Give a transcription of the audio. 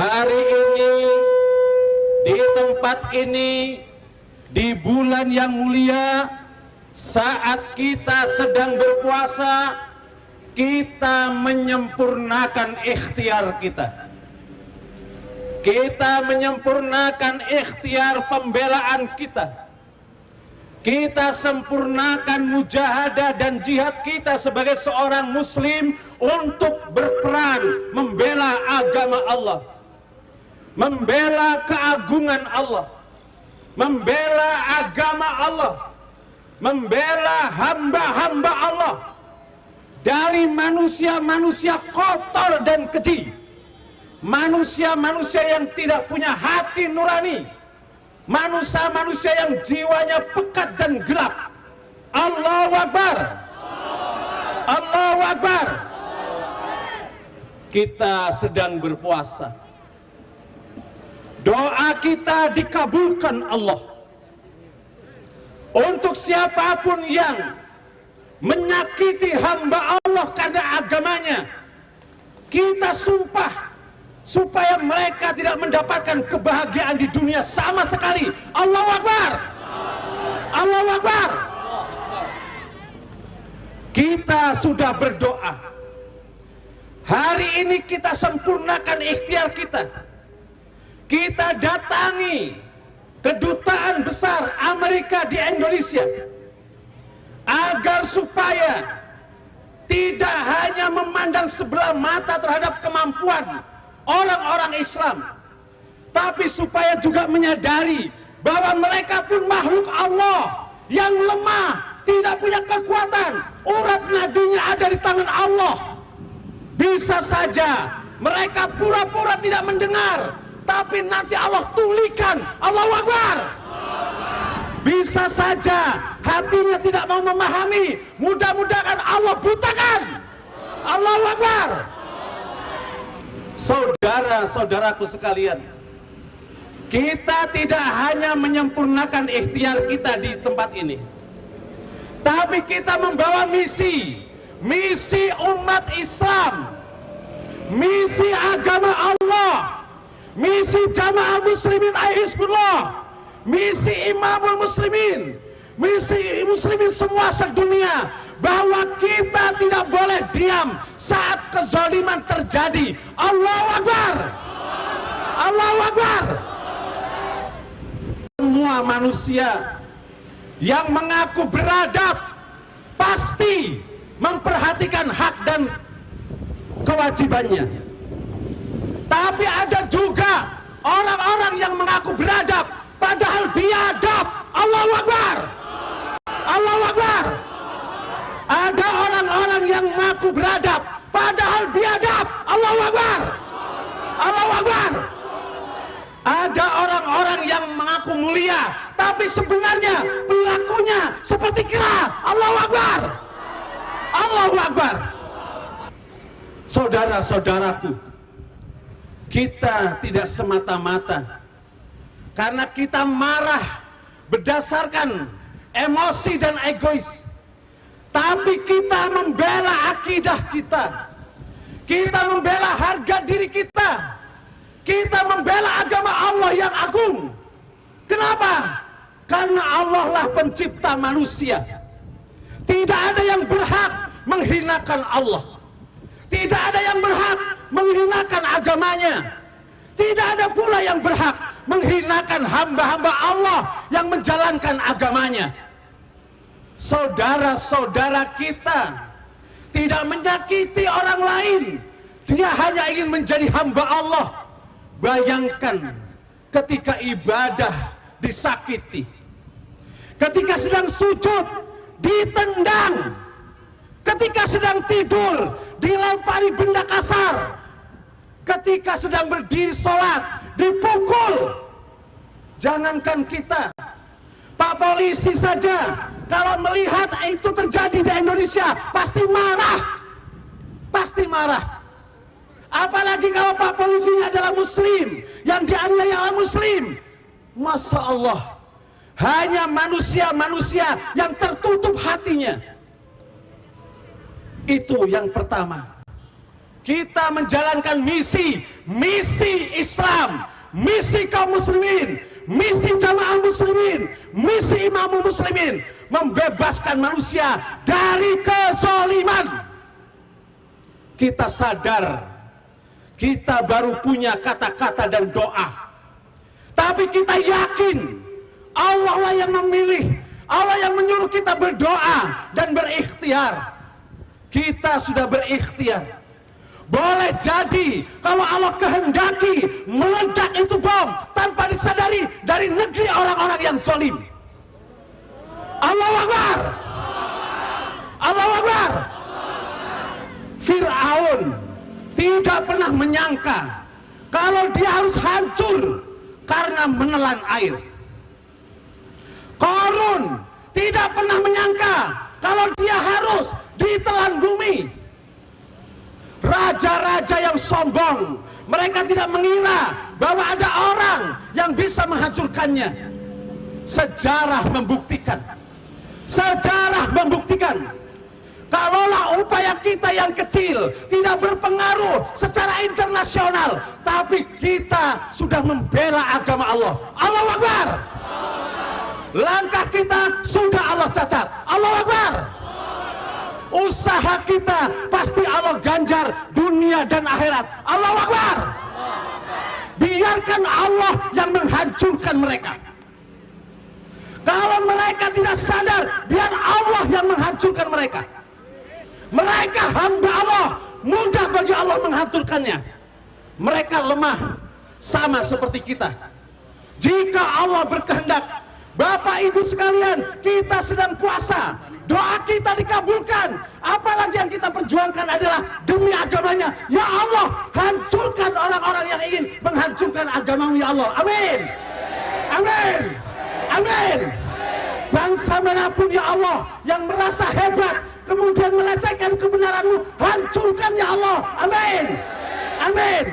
hari ini, di tempat ini, di bulan yang mulia, saat kita sedang berpuasa, kita menyempurnakan ikhtiar kita. Kita menyempurnakan ikhtiar pembelaan kita. Kita sempurnakan mujahadah dan jihad kita sebagai seorang muslim untuk berperan membela agama Allah, membela keagungan Allah, membela agama Allah, membela hamba-hamba Allah dari manusia-manusia kotor dan keji, manusia-manusia yang tidak punya hati nurani, manusia-manusia yang jiwanya pekat dan gelap. Allahu Akbar, Allahu Akbar. Kita sedang berpuasa, doa kita dikabulkan Allah. Untuk siapapun yang menyakiti hamba Allah karena agamanya, kita sumpah supaya mereka tidak mendapatkan kebahagiaan di dunia sama sekali. Allahu Akbar, Allahu Akbar. Kita sudah berdoa. Hari ini kita sempurnakan ikhtiar kita. Kita datangi kedutaan besar Amerika di Indonesia agar supaya tidak hanya memandang sebelah mata terhadap kemampuan orang-orang Islam, tapi supaya juga menyadari bahwa mereka pun makhluk Allah yang lemah, tidak punya kekuatan, urat nadinya ada di tangan Allah. Bisa saja mereka pura-pura tidak mendengar, tapi nanti Allah tulikan. Allahu Akbar. Bisa saja hatinya tidak mau memahami, mudah-mudahan Allah butakan. Allahu Akbar. Saudara-saudaraku sekalian, kita tidak hanya menyempurnakan ikhtiar kita di tempat ini, tapi kita membawa misi umat Islam, misi agama Allah, misi Jamaah Muslimin Hizbullah, misi Imamul Muslimin, misi muslimin semua sedunia, bahwa kita tidak boleh diam saat kezaliman terjadi. Allahu Akbar, Allahu Akbar. Semua manusia yang mengaku beradab pasti memperhatikan hak dan kewajibannya. Tapi ada juga orang-orang yang mengaku beradab padahal biadab. Allahu Akbar, Allahu Akbar. Ada orang-orang yang mengaku beradab padahal biadab. Allahu Akbar, Allahu Akbar. Ada orang-orang yang mengaku mulia tapi sebenarnya perilakunya seperti kera. Allahu Akbar, Allahu Akbar. Saudara-saudaraku, kita tidak semata-mata karena kita marah berdasarkan emosi dan egois, tapi kita membela akidah kita, kita membela harga diri kita, kita membela agama Allah yang agung. Kenapa? Karena Allah lah pencipta manusia. Tidak ada yang berhak menghinakan Allah, tidak ada yang berhak menghinakan agamanya, tidak ada pula yang berhak menghinakan hamba-hamba Allah yang menjalankan agamanya. Saudara-saudara kita tidak menyakiti orang lain, dia hanya ingin menjadi hamba Allah. Bayangkan ketika ibadah disakiti, ketika sedang sujud ditendang, ketika sedang tidur dilempari benda kasar, ketika sedang berdiri sholat dipukul. Jangankan kita, Pak polisi saja kalau melihat itu terjadi di Indonesia pasti marah, pasti marah. Apalagi kalau Pak polisinya adalah muslim, yang dianiaya oleh muslim. Masya Allah, hanya manusia-manusia yang tertutup hatinya. Itu yang pertama. kita menjalankan misi Islam, misi kaum muslimin, misi jamaah muslimin, misi imam muslimin, membebaskan manusia dari kezaliman. Kita sadar kita baru punya kata-kata dan doa, tapi kita yakin Allah lah yang memilih, Allah yang menyuruh kita berdoa dan berikhtiar. Kita sudah berikhtiar. Boleh jadi kalau Allah kehendaki meledak itu bom tanpa disadari dari negeri orang-orang yang zalim. Allahu Akbar. Allahu Akbar. Fir'aun tidak pernah menyangka kalau dia harus hancur karena menelan air. Qarun tidak pernah menyangka kalau dia harus ditelan bumi. Raja-raja yang sombong, mereka tidak mengira bahwa ada orang yang bisa menghancurkannya. Sejarah membuktikan, kalaulah upaya kita yang kecil tidak berpengaruh secara internasional, tapi kita sudah membela agama Allah. Allahu Akbar. Langkah kita sudah Allah catat. Allahu Akbar. Usaha kita pasti Allah ganjar dunia dan akhirat. Allahu Akbar. Biarkan Allah yang menghancurkan mereka. Kalau mereka tidak sadar, biar Allah yang menghancurkan mereka. Mereka hamba Allah, mudah bagi Allah menghancurkannya. Mereka lemah, sama seperti kita. Jika Allah berkehendak, Bapak Ibu sekalian, kita sedang puasa, doa kita dikabulkan. Apalagi yang kita perjuangkan adalah demi agamanya. Ya Allah, hancurkan orang-orang yang ingin menghancurkan agamamu ya Allah. Amin. Amin. Amin. Bangsa manapun ya Allah yang merasa hebat kemudian melecehkan kebenaranmu, hancurkan ya Allah. Amin. Amin.